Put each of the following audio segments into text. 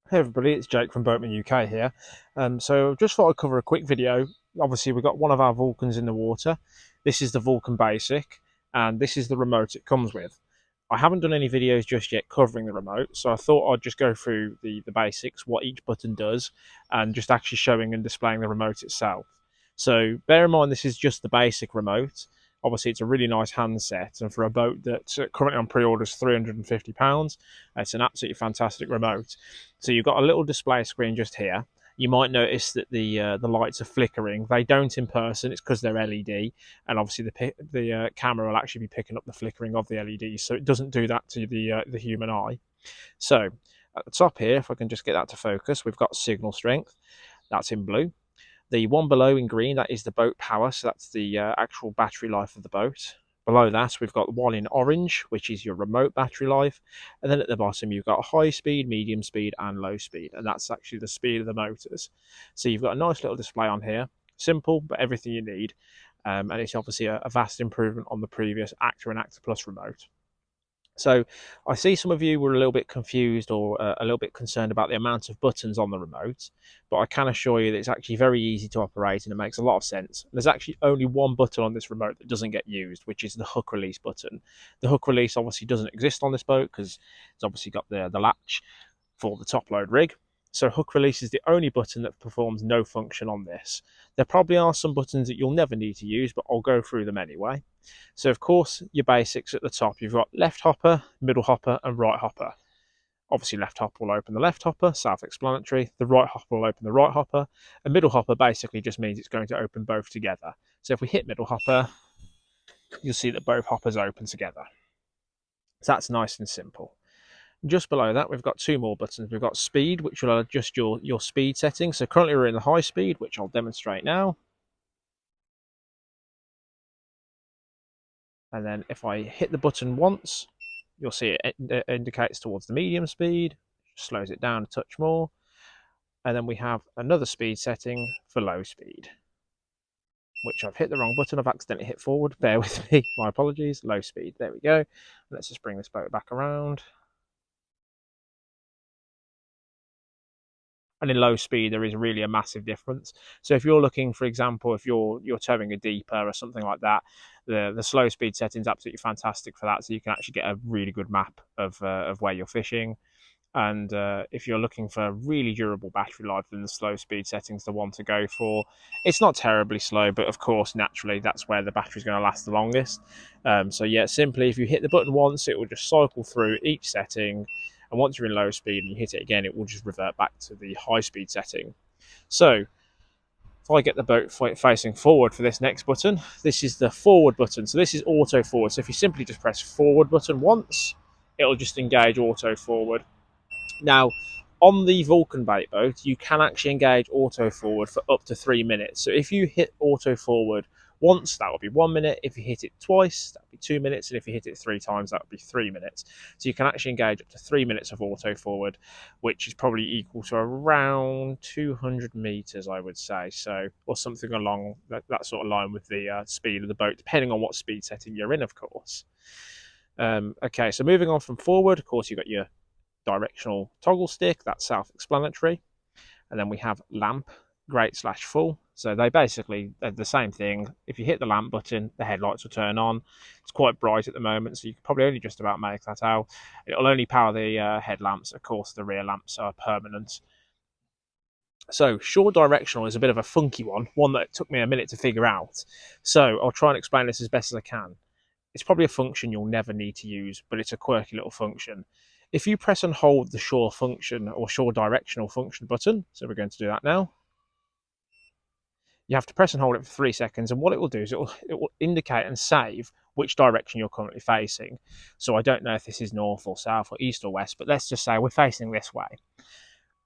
Hey everybody, it's Jake from Boatman UK here. So just thought I'd cover a quick video. Obviously we've got one of our Vulcans in the water. This is the Vulcan Basic, and this is the remote it comes with. I haven't done any videos just yet covering the remote, so I thought I'd just go through the basics, what each button does, and just actually showing and displaying the remote itself. So bear in mind this is just the basic remote. Obviously it's a really nice handset, and for a boat that's currently on pre-order is £350, it's an absolutely fantastic remote. So you've got a little display screen just here. You might notice that the lights are flickering. They don't in person. It's because they're LED, and obviously the camera will actually be picking up the flickering of the LEDs, so it doesn't do that to the human eye. So at the top here, if I can just get that to focus, we've got signal strength. That's in blue. The one below in green, that is the boat power, so that's the actual battery life of the boat. Below that, we've got one in orange, which is your remote battery life. And then at the bottom, you've got high speed, medium speed, and low speed. And that's actually the speed of the motors. So you've got a nice little display on here. Simple, but everything you need. And it's obviously a vast improvement on the previous Actor and Actor Plus remote. So I see some of you were a little bit confused or a little bit concerned about the amount of buttons on the remote, but I can assure you that it's actually very easy to operate and it makes a lot of sense. There's actually only one button on this remote that doesn't get used, which is the hook release button. The hook release obviously doesn't exist on this boat because it's obviously got the latch for the top load rig. So hook release is the only button that performs no function on this. There probably are some buttons that you'll never need to use, but I'll go through them anyway. So of course, your basics at the top, you've got left hopper, middle hopper, and right hopper. Obviously, left hopper will open the left hopper, self-explanatory. The right hopper will open the right hopper. And middle hopper basically just means it's going to open both together. So if we hit middle hopper, you'll see that both hoppers open together. So that's nice and simple. Just below that, we've got two more buttons. We've got speed, which will adjust your speed settings. So currently we're in the high speed, which I'll demonstrate now. And then if I hit the button once, you'll see it indicates towards the medium speed, slows it down a touch more. And then we have another speed setting for low speed, which I've hit the wrong button. I've accidentally hit forward. Bear with me. My apologies. Low speed. There we go. Let's just bring this boat back around. And in low speed, there is really a massive difference. So if you're looking, for example, if you're towing a deeper or something like that, the slow speed setting is absolutely fantastic for that. So you can actually get a really good map of where you're fishing. And if you're looking for really durable battery life, then the slow speed setting's the one to go for. It's not terribly slow, but of course, naturally, that's where the battery's going to last the longest. So yeah, simply, if you hit the button once, it will just cycle through each setting. And once you're in low speed and you hit it again, it will just revert back to the high speed setting. So if I get the boat facing forward for this next button, this is the forward button. So this is auto forward. So if you simply just press forward button once, it'll just engage auto forward. Now, on the Vulcan bait boat, you can actually engage auto forward for up to 3 minutes. So if you hit auto forward once, that will be 1 minute. If you hit it twice, that would be 2 minutes. And if you hit it 3 times, that would be 3 minutes. So you can actually engage up to 3 minutes of auto forward, which is probably equal to around 200 meters, I would say. So, or something along that sort of line with the speed of the boat, depending on what speed setting you're in, of course. Okay, so moving on from forward, of course, you've got your directional toggle stick, that's self-explanatory. And then we have lamp, great/full. So they're the same thing. If you hit the lamp button, the headlights will turn on. It's quite bright at the moment, so you can probably only just about make that out. It'll only power the headlamps. Of course, the rear lamps are permanent. So shore directional is a bit of a funky one that took me a minute to figure out. So I'll try and explain this as best as I can. It's probably a function you'll never need to use, but it's a quirky little function. If you press and hold the shore function or shore directional function button, so we're going to do that now, you have to press and hold it for 3 seconds, and what it will do is it will indicate and save which direction you're currently facing. So I don't know if this is north or south or east or west, but let's just say we're facing this way.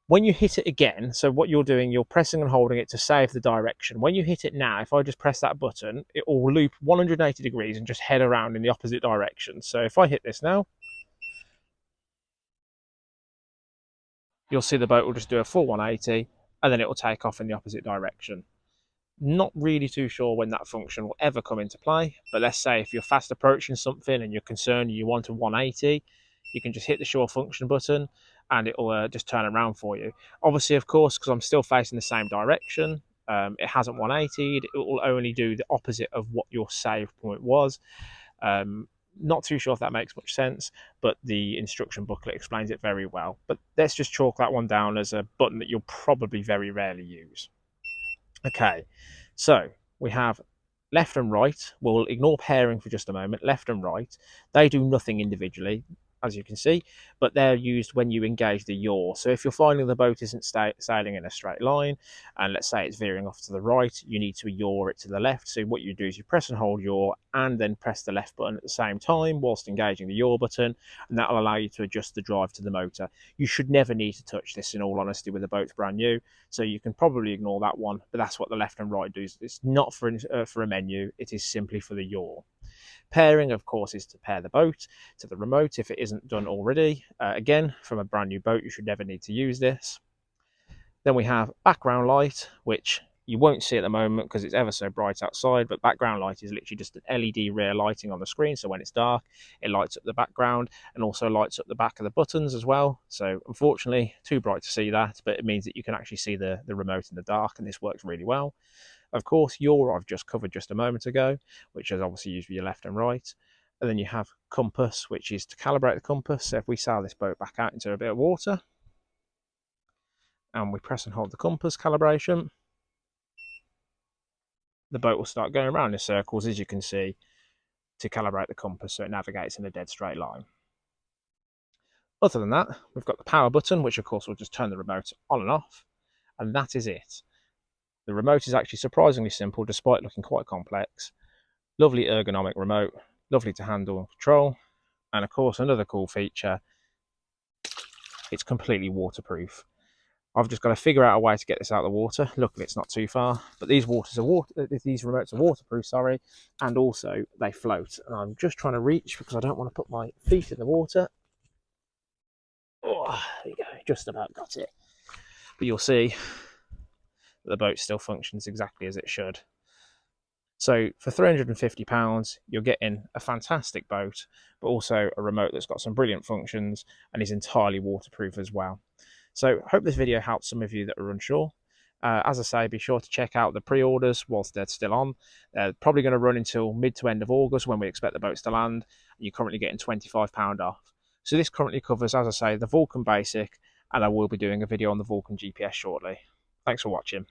When you hit it again, so what you're doing, you're pressing and holding it to save the direction. When you hit it now, if I just press that button, it will loop 180 degrees and just head around in the opposite direction. So if I hit this now, you'll see the boat will just do a full 180 and then it will take off in the opposite direction. Not really too sure when that function will ever come into play, but let's say if you're fast approaching something and you're concerned you want a 180, you can just hit the shore function button and it will just turn around for you. Obviously, of course, because I'm still facing the same direction, it hasn't 180'd. It will only do the opposite of what your save point was. Not too sure if that makes much sense, but the instruction booklet explains it very well. But let's just chalk that one down as a button that you'll probably very rarely use. Okay, so we have left and right. We'll ignore pairing for just a moment. Left and right, they do nothing individually, as you can see, but they're used when you engage the yaw. So if you're finding the boat isn't sailing in a straight line, and let's say it's veering off to the right, you need to yaw it to the left. So what you do is you press and hold yaw, and then press the left button at the same time whilst engaging the yaw button, and that will allow you to adjust the drive to the motor. You should never need to touch this, in all honesty, with the boat's brand new, so you can probably ignore that one, but that's what the left and right do. It's not for a menu, it is simply for the yaw. Pairing, of course, is to pair the boat to the remote if it isn't done already. Again, from a brand new boat, you should never need to use this. Then we have background light, which you won't see at the moment because it's ever so bright outside, but background light is literally just an LED rear lighting on the screen, so when it's dark, it lights up the background and also lights up the back of the buttons as well. So unfortunately, too bright to see that, but it means that you can actually see the remote in the dark, and this works really well. Of course, yaw I've just covered just a moment ago, which is obviously used with your left and right. And then you have compass, which is to calibrate the compass. So if we sail this boat back out into a bit of water, and we press and hold the compass calibration, the boat will start going around in circles, as you can see, to calibrate the compass so it navigates in a dead straight line. Other than that, we've got the power button, which of course will just turn the remote on and off, and that is it. The remote is actually surprisingly simple, despite looking quite complex. Lovely ergonomic remote, lovely to handle and control, and of course another cool feature, it's completely waterproof. I've just got to figure out a way to get this out of the water. Luckily, it's not too far. But these remotes are waterproof, sorry, and also they float. And I'm just trying to reach because I don't want to put my feet in the water. Oh, there you go, just about got it. But you'll see that the boat still functions exactly as it should. So for £350, you're getting a fantastic boat, but also a remote that's got some brilliant functions and is entirely waterproof as well. So I hope this video helps some of you that are unsure. As I say, be sure to check out the pre-orders whilst they're still on. They're probably going to run until mid to end of August when we expect the boats to land. You're currently getting £25 off. So this currently covers, as I say, the Vulcan Basic, and I will be doing a video on the Vulcan GPS shortly. Thanks for watching.